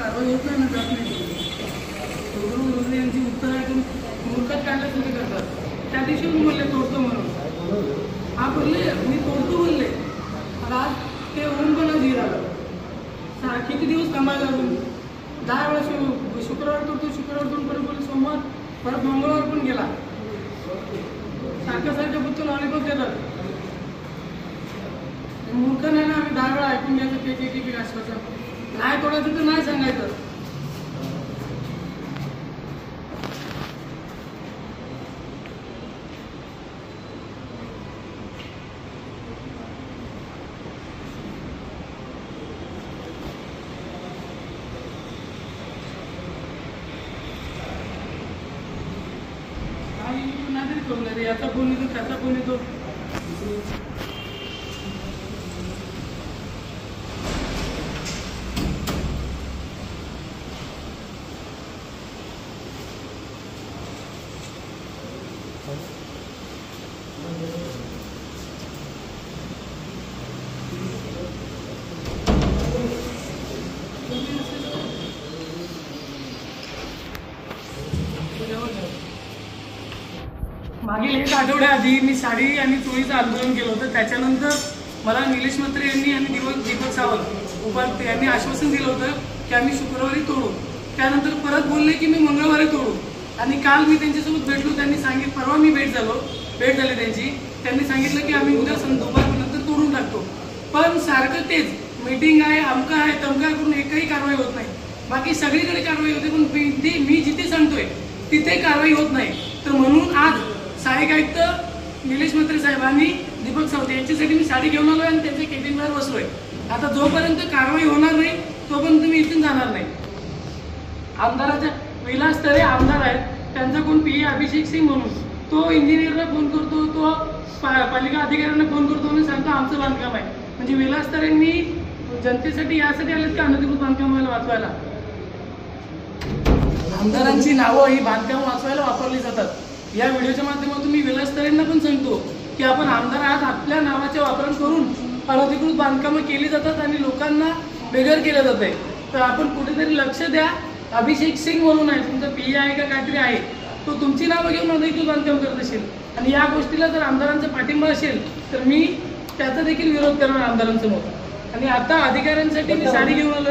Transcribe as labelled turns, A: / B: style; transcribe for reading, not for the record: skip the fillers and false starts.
A: कारवाई होत नाही ना, जात नाही. बरोबर यांची उत्तर ऐकून मूर्खात काढल्या सुरू करतात. त्या दिवशी मी बोलले तोडतो म्हणून, हा बोलले मी तोडतो बोलले. आज ते होऊन पण आज आलं. किती दिवस थांबायला लागून 10 वेळा शुक्रवार तोडतो, शुक्रवार तोडून परत बोलले सोमवार, परत मंगळवार पण गेला. सारखं बुद्ध लॉलीपॉप देतात. मूर्ख नाही ना आम्ही 10 वेळा ऐकून घ्यायचं एक आश्वासन. नाही तोडायचं तर नाही सांगायचं. याचा फोन येतो, त्याचा फोन येतो. मागील 1 आठवड्याआधी मी साडी आणि चोळीचं आंदोलन केलं होतं. त्याच्यानंतर मला निलेश म्हात्रे यांनी आणि दीपक सावंत उपायुक्त यांनी आश्वासन दिलं होतं की आम्ही शुक्रवारी तोडू. त्यानंतर परत बोलले की मी मंगळवारी तोडू. आणि काल मी त्यांच्यासोबत भेटलो. त्यांनी परवा मी भेट झाली त्यांची. त्यांनी सांगितलं की आम्ही उद्या दुपारपर्यंत तोडून टाकतो. पण सारखं तेच मीटिंग आहे, अमका आहे, तमका करून एकही कारवाई होत नाही. बाकी सगळीकडे कारवाई होते, पण मी जिथे सांगतोय तिथे कारवाई होत नाही. तर म्हणून आज सहाय्यक आयुक्त निलेश म्हात्रे साहेबांनी दीपक सावंत यांच्यासाठी मी साडी घेऊन आलोय आणि त्यांच्या केबिनवर बसलोय. आता जोपर्यंत कारवाई होणार नाही तोपर्यंत मी इथून जाणार नाही. आमदाराच्या विलास तरे आमदार आहेत, त्यांचा कोण PA अभिषेक सिंग म्हणून, तो इंजिनियरला फोन करतो, तो पालिका अधिकाऱ्यांना फोन करतो आणि सांगतो आमचं बांधकाम आहे. म्हणजे विलास तरेंनी जनतेसाठी यासाठी आलेत की अनधिकृत बांधकाम वाचवायला. आमदारांची नावं ही बांधकाम वाचवायला वापरली जातात. या व्हिडिओच्या माध्यमातून मी विलास तरेंना पण सांगतो की आपण आमदार आहात, आपल्या नावाचे वापरण करून अनधिकृत बांधकामं केली जातात आणि लोकांना बेघर केलं जात आहे. तर आपण कुठेतरी लक्ष द्या. अभिषेक सिंग म्हणून आहे, तुमचा PA आहे का काहीतरी आहे, तो तुमची नावं घेऊन अनधिकृत बांधकाम करत असेल आणि या गोष्टीला जर आमदारांचा पाठिंबा असेल तर मी त्याचा देखील विरोध करणार आमदारांसमोर. आणि आता अधिकाऱ्यांसाठी मी साडी घेऊन आलोय.